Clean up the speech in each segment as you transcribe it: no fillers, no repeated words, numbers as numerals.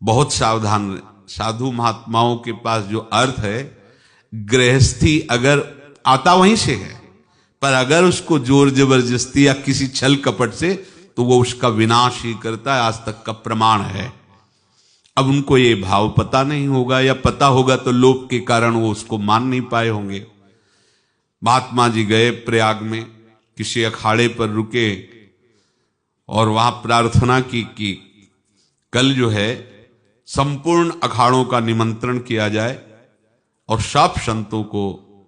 बहुत सावधान रहे। साधु महात्माओं के पास जो अर्थ है, गृहस्थी अगर आता वहीं से है, पर अगर उसको जोर जबरदस्ती या किसी छल कपट से, तो वो उसका विनाश ही करता है। आज तक का प्रमाण है। अब उनको ये भाव पता नहीं होगा, या पता होगा तो लोभ के कारण वो उसको मान नहीं पाए होंगे। महात्मा जी गए प्रयाग में, किसी अखाड़े पर रुके और वहां प्रार्थना की कि कल जो है संपूर्ण अखाड़ों का निमंत्रण किया जाए और सब संतों को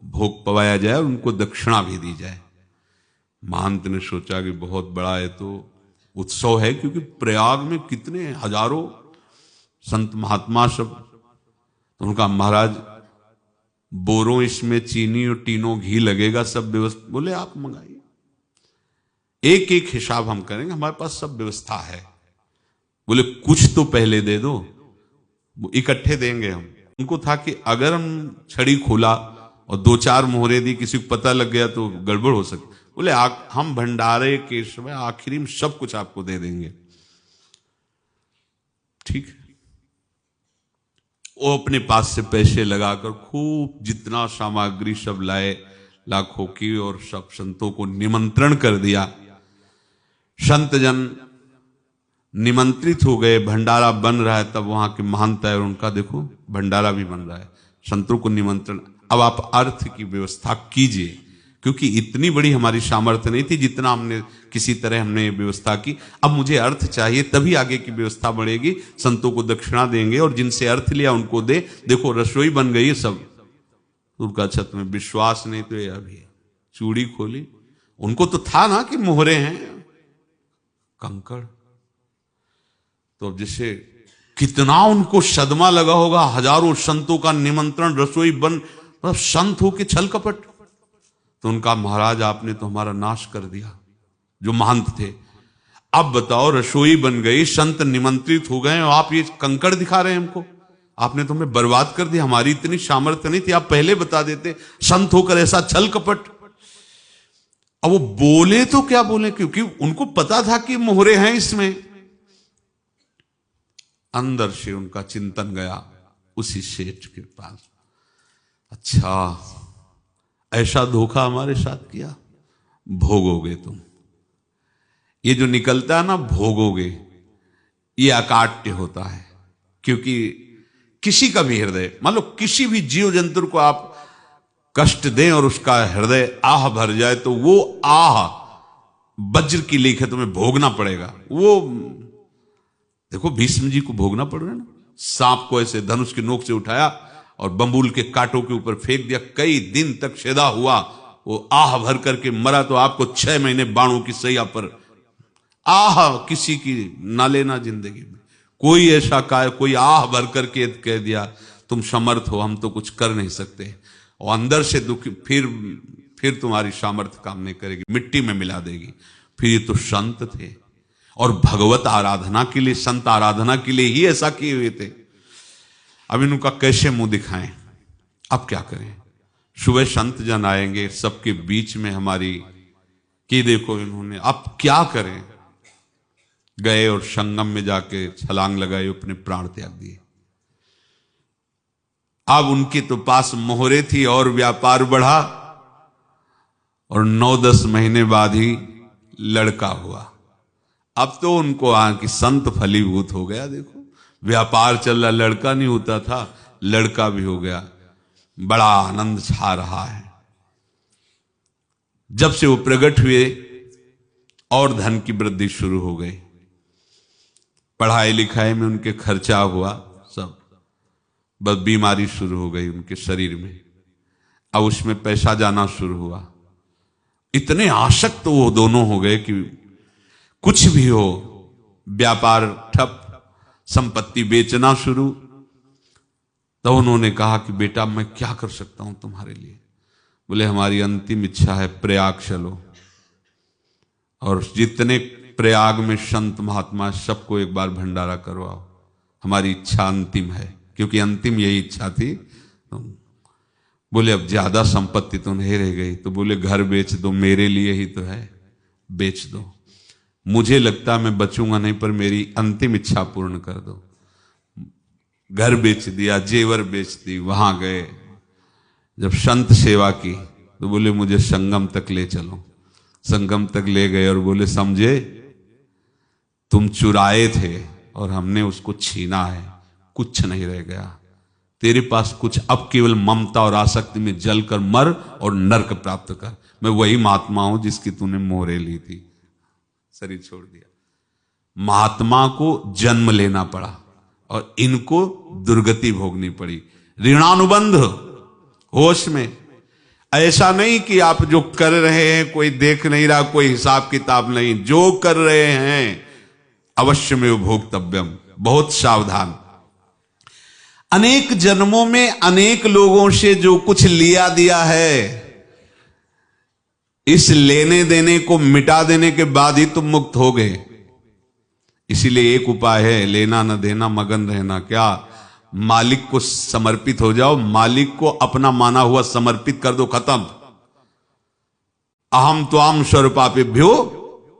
भोग पवाया जाए और उनको दक्षिणा भी दी जाए। महंत ने सोचा कि बहुत बड़ा है तो उत्सव है, क्योंकि प्रयाग में कितने हजारों संत महात्मा सब। तो उनका महाराज बोरों इसमें चीनी और टीनों घी लगेगा, सब व्यवस्था। बोले आप मंगाइए, एक एक हिसाब हम करेंगे, हमारे पास सब व्यवस्था है। बोले कुछ तो पहले दे दो, इकट्ठे देंगे हम। उनको था कि अगर हम छड़ी खोला और दो चार मोहरे दी, किसी को पता लग गया तो गड़बड़ हो सकती। बोले हम भंडारे के समय आखिरी में सब कुछ आपको दे देंगे। ठीक है। वो अपने पास से पैसे लगाकर खूब जितना सामग्री सब लाए, लाखों की, और सब संतों को निमंत्रण कर दिया। संत जन निमंत्रित हो गए, भंडारा बन रहा है। तब वहां के महंत है और उनका देखो भंडारा भी बन रहा है, संतों को निमंत्रण। अब आप अर्थ की व्यवस्था कीजिए, क्योंकि इतनी बड़ी हमारी सामर्थ्य नहीं थी जितना हमने किसी तरह हमने व्यवस्था की। अब मुझे अर्थ चाहिए, तभी आगे की व्यवस्था बढ़ेगी। संतों को दक्षिणा देंगे और जिनसे अर्थ लिया उनको दे। देखो रसोई बन गई है सब। उनका छत में विश्वास नहीं तो ये अभी चूड़ी खोली। उनको तो था ना कि मोहरे हैं कंकड़। तो अब जैसे कितना उनको सदमा लगा होगा, हजारों संतों का निमंत्रण, रसोई बन, मतलब संत हो के छल कपट। तो उनका महाराज आपने तो हमारा नाश कर दिया, जो महंत थे। अब बताओ रसोई बन गई, संत निमंत्रित हो गए और आप ये कंकड़ दिखा रहे हैं हमको। आपने तो हमें बर्बाद कर दिया, हमारी इतनी सामर्थ्य नहीं थी, आप पहले बता देते। संत होकर ऐसा छल कपट। अब वो बोले तो क्या बोले, क्योंकि उनको पता था कि मोहरे हैं इसमें। अंदर से उनका चिंतन गया उसी सेठ के पास, अच्छा ऐसा धोखा हमारे साथ किया, भोगोगे तुम। ये जो निकलता है ना भोगोगे, ये अकाट्य होता है। क्योंकि किसी का भी हृदय, मान लो किसी भी जीव जंतु को आप कष्ट दें और उसका हृदय आह भर जाए, तो वो आह वज्र की लेख है, तुम्हें भोगना पड़ेगा। वो देखो भीष्म जी को भोगना पड़ रहा है ना। सांप को ऐसे धनुष की नोक से उठाया और बंबूल के कांटों के ऊपर फेंक दिया, कई दिन तक सेदा हुआ, वो आह भर करके मरा। तो आपको 6 महीने बाणों की सैया पर आह किसी की ना लेना जिंदगी में। कोई ऐसा कोई आह भर करके कह दिया तुम समर्थ हो, हम तो कुछ कर नहीं सकते, और अंदर से दुखी, फिर तुम्हारी सामर्थ्य काम नहीं करेगी, मिट्टी में मिला देगी। फिर ये तो संत थे और भगवत आराधना के लिए, संत आराधना के लिए ही ऐसा किए हुए थे। अब इनका कैसे मुंह दिखाएं, अब क्या करें। सुबह संत जन आएंगे, सबके बीच में हमारी कि देखो इन्होंने, अब क्या करें। गए और संगम में जाके छलांग लगाई, अपने प्राण त्याग दिए। अब उनके तो पास मोहरे थी और व्यापार बढ़ा, और 9-10 महीने बाद ही लड़का हुआ। अब तो उनको कि संत फलीभूत हो गया। देखो व्यापार चल रहा, लड़का नहीं होता था, लड़का भी हो गया, बड़ा आनंद छा रहा है। जब से वो प्रकट हुए और धन की वृद्धि शुरू हो गई, पढ़ाई लिखाई में उनके खर्चा हुआ सब, बस बीमारी शुरू हो गई उनके शरीर में। अब उसमें पैसा जाना शुरू हुआ। इतने आसक्त वो दोनों हो गए कि कुछ भी हो, व्यापार ठप, संपत्ति बेचना शुरू। तो उन्होंने कहा कि बेटा मैं क्या कर सकता हूं तुम्हारे लिए। बोले हमारी अंतिम इच्छा है, प्रयाग चलो और जितने प्रयाग में संत महात्मा सबको एक बार भंडारा करवाओ। हमारी इच्छा अंतिम है, क्योंकि अंतिम यही इच्छा थी। बोले अब ज्यादा संपत्ति तो नहीं रह गई। तो बोले घर बेच दो, मेरे लिए ही तो है, बेच दो। मुझे लगता मैं बचूंगा नहीं, पर मेरी अंतिम इच्छा पूर्ण कर दो। घर बेच दिया, जेवर बेच दी, वहां गए। जब संत सेवा की तो बोले मुझे संगम तक ले चलो। संगम तक ले गए और बोले समझे तुम चुराए थे और हमने उसको छीना है, कुछ नहीं रह गया तेरे पास कुछ, अब केवल ममता और आसक्ति में जलकर मर और नरक प्राप्त कर। मैं वही महात्मा हूं जिसकी तूने मोहरे ली थी, शरीर छोड़ दिया। महात्मा को जन्म लेना पड़ा और इनको दुर्गति भोगनी पड़ी। ऋणानुबंध होश में, ऐसा नहीं कि आप जो कर रहे हैं कोई देख नहीं रहा, कोई हिसाब किताब नहीं, जो कर रहे हैं अवश्य में भोक्तव्यम, बहुत सावधान। अनेक जन्मों में अनेक लोगों से जो कुछ लिया दिया है, इस लेने देने को मिटा देने के बाद ही तुम मुक्त हो गए। इसीलिए एक उपाय है, लेना न देना मगन रहना। क्या? मालिक को समर्पित हो जाओ, मालिक को अपना माना हुआ समर्पित कर दो, खत्म। अहम त्वाम स्वरूपापेभ्यो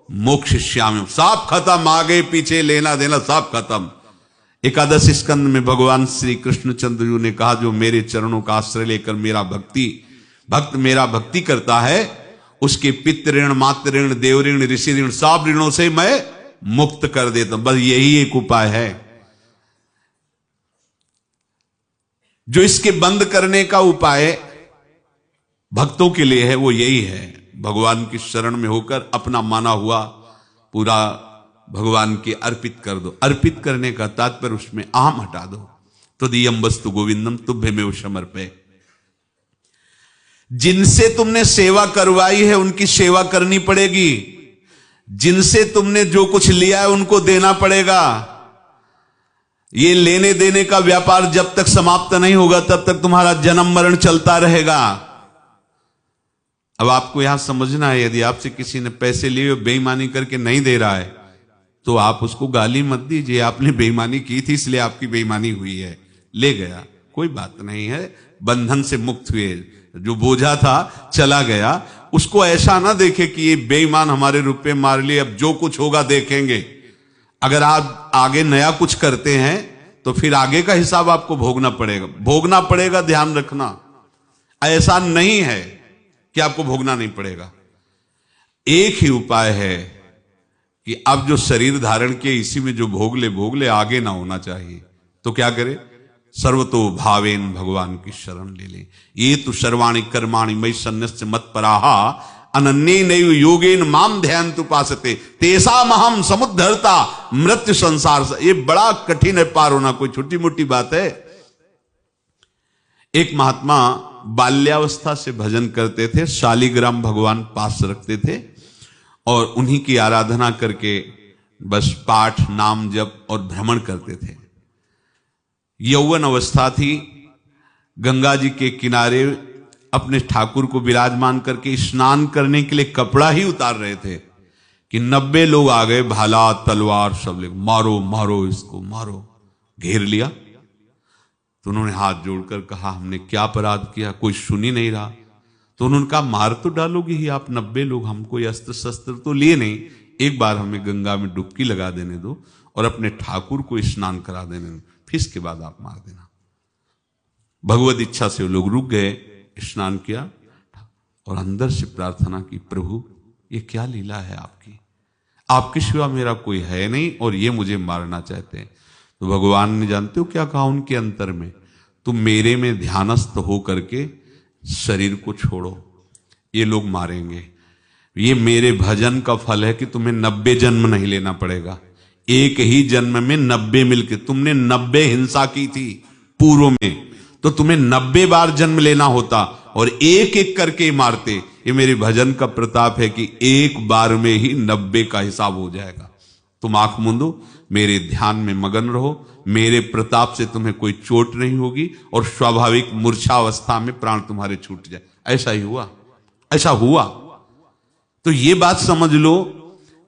मोक्षयिष्यामि, सब खत्म, आगे पीछे लेना देना सब खत्म। एकादश स्कंद में भगवान श्री कृष्णचंद्र जी ने कहा जो मेरे चरणों का आश्रय लेकर भक्त मेरा भक्ति करता है, उसके पितृ ऋण, मातृ ऋण, देव ऋण, ऋषि ऋण, सब ऋणों से मैं मुक्त कर देता हूं। बस यही एक उपाय है जो इसके बंद करने का उपाय भक्तों के लिए है, वो यही है, भगवान की शरण में होकर अपना माना हुआ पूरा भगवान के अर्पित कर दो। अर्पित करने का तात्पर्य उसमें अहम हटा दो। तो दियम वस्तु गोविंदम तुभ्यमेव समर्पये। जिनसे तुमने सेवा करवाई है उनकी सेवा करनी पड़ेगी, जिनसे तुमने जो कुछ लिया है उनको देना पड़ेगा। ये लेने देने का व्यापार जब तक समाप्त नहीं होगा तब तक तुम्हारा जन्म मरण चलता रहेगा। अब आपको यहां समझना है, यदि आपसे किसी ने पैसे लिए और बेईमानी करके नहीं दे रहा है तो आप उसको गाली मत दीजिए, आपने बेईमानी की थी इसलिए आपकी बेईमानी हुई है, ले गया, कोई बात नहीं है, बंधन से मुक्त हुए, जो बोझा था चला गया। उसको ऐसा ना देखे कि ये बेईमान हमारे रुपए मार लिए, अब जो कुछ होगा देखेंगे। अगर आप आगे नया कुछ करते हैं तो फिर आगे का हिसाब आपको भोगना पड़ेगा, ध्यान रखना। ऐसा नहीं है कि आपको भोगना नहीं पड़ेगा। एक ही उपाय है कि अब जो शरीर धारण किए इसी में जो भोग ले, आगे ना होना चाहिए। तो क्या करे? सर्वतो भावेन भगवान की शरण ले ले। ये तो सर्वाणि कर्माणि मयि सन्न्यस्य मत्पराहा अनन्ये नैव योगेन माम ध्यायन्तु उपासते तेषामहं समुद्धर्ता मृत्यु संसार से। ये बड़ा कठिन है पार होना, कोई छोटी मोटी बात है। एक महात्मा बाल्यावस्था से भजन करते थे, शालिग्राम भगवान पास रखते थे और उन्हीं की आराधना करके बस पाठ, नाम, जप और भ्रमण करते थे। यौवन अवस्था थी, गंगा जी के किनारे अपने ठाकुर को विराजमान करके स्नान करने के लिए कपड़ा ही उतार रहे थे कि 90 लोग आ गए, भाला तलवार सब ले, मारो मारो इसको मारो, घेर लिया। तो उन्होंने हाथ जोड़कर कहा हमने क्या अपराध किया, कोई सुन ही नहीं रहा। तो उन्होंने कहा मार तो डालोगे ही आप, 90 लोग, हम कोई अस्त्र शस्त्र तो लिए नहीं, एक बार हमें गंगा में डुबकी लगा देने दो और अपने ठाकुर को स्नान करा देने दो, फिर इसके बाद आप मार देना। भगवत इच्छा से वो लोग रुक गए, स्नान किया और अंदर से प्रार्थना की, प्रभु ये क्या लीला है आपकी, आपके सिवा मेरा कोई है नहीं और ये मुझे मारना चाहते हैं। तो भगवान ने जानते हो क्या कहा उनके अंतर में, तुम मेरे में ध्यानस्थ हो करके शरीर को छोड़ो, ये लोग मारेंगे। ये मेरे भजन का फल है कि तुम्हें 90 जन्म नहीं लेना पड़ेगा, एक ही जन्म में 90 मिलके, तुमने 90 हिंसा की थी पूर्व में, तो तुम्हें 90 बार जन्म लेना होता और एक एक करके मारते। ये मेरे भजन का प्रताप है कि एक बार में ही 90 का हिसाब हो जाएगा। तुम आंख मूंदो, मेरे ध्यान में मगन रहो, मेरे प्रताप से तुम्हें कोई चोट नहीं होगी और स्वाभाविक मूर्छा अवस्था में प्राण तुम्हारे छूट जाए। ऐसा ही हुआ, ऐसा हुआ। तो ये बात समझ लो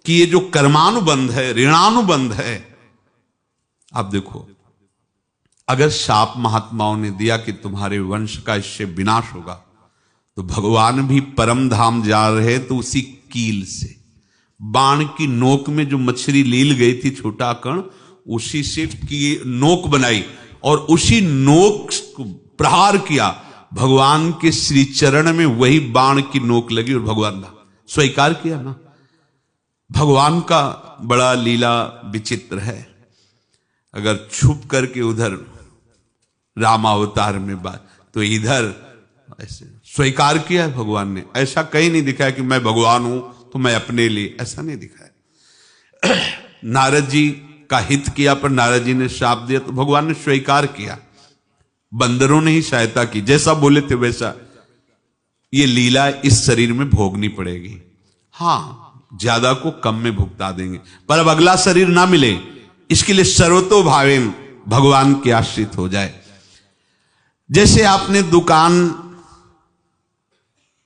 कि ये जो कर्मानुबंध है, ऋणानुबंध है। आप देखो, अगर शाप महात्माओं ने दिया कि तुम्हारे वंश का इससे विनाश होगा, तो भगवान भी परम धाम जा रहे तो उसी कील से, बाण की नोक में जो मछली लील गई थी, छोटा कण, उसी से की नोक बनाई और उसी नोक को प्रहार किया, भगवान के श्री चरण में वही बाण की नोक लगी और भगवान ने स्वीकार किया ना। भगवान का बड़ा लीला विचित्र है। अगर छुप करके उधर रामावतार में बात, तो इधर ऐसे स्वीकार किया है भगवान ने। ऐसा कहीं नहीं दिखाया कि मैं भगवान हूं तो मैं अपने लिए, ऐसा नहीं दिखाया। नारद जी का हित किया पर नारद जी ने श्राप दिया तो भगवान ने स्वीकार किया। बंदरों ने ही सहायता की, जैसा बोले थे वैसा। ये लीला इस शरीर में भोगनी पड़ेगी। हां, ज्यादा को कम में भुगता देंगे, पर अब अगला शरीर ना मिले इसके लिए सर्वतो भावेन भगवान के आश्रित हो जाए। जैसे आपने दुकान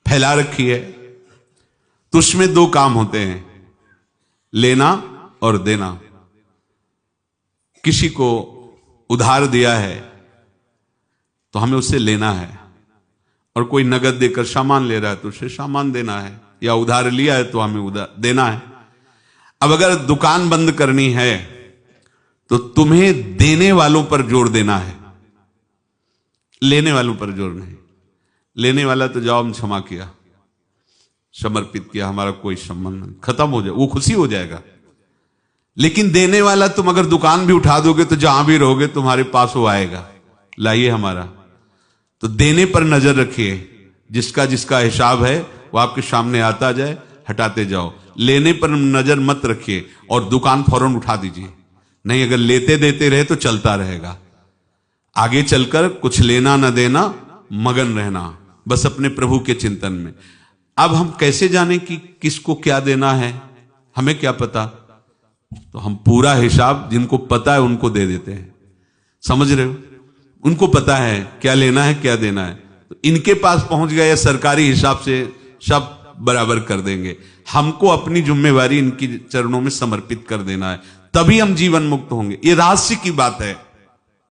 फैला रखी है तो उसमें दो काम होते हैं, लेना और देना। किसी को उधार दिया है तो हमें उससे लेना है, और कोई नगद देकर सामान ले रहा है तो उसे सामान देना है, या उधार लिया है तो हमें उधार देना है। अब अगर दुकान बंद करनी है तो तुम्हें देने वालों पर जोर देना है, लेने वालों पर जोर नहीं। लेने वाला तो जाओ हम क्षमा किया, समर्पित किया, हमारा कोई संबंध नहीं, खत्म हो जाए, वो खुशी हो जाएगा। लेकिन देने वाला तुम अगर दुकान भी उठा दोगे तो जहां भी रहोगे तुम्हारे पास वो आएगा, लाइए हमारा। तो देने पर नजर रखिए, जिसका जिसका हिसाब है वो आपके सामने आता जाए, हटाते जाओ। लेने पर नजर मत रखिए और दुकान फौरन उठा दीजिए, नहीं अगर लेते देते रहे तो चलता रहेगा। आगे चलकर कुछ लेना न देना, मगन रहना बस अपने प्रभु के चिंतन में। अब हम कैसे जाने कि किसको क्या देना है, हमें क्या पता? तो हम पूरा हिसाब जिनको पता है उनको दे देते हैं, समझ रहे हो? उनको पता है क्या लेना है क्या देना है, तो इनके पास पहुंच गए, सरकारी हिसाब से सब बराबर कर देंगे। हमको अपनी जिम्मेवारी इनकी चरणों में समर्पित कर देना है, तभी हम जीवन मुक्त होंगे। ये रहस्य की बात है।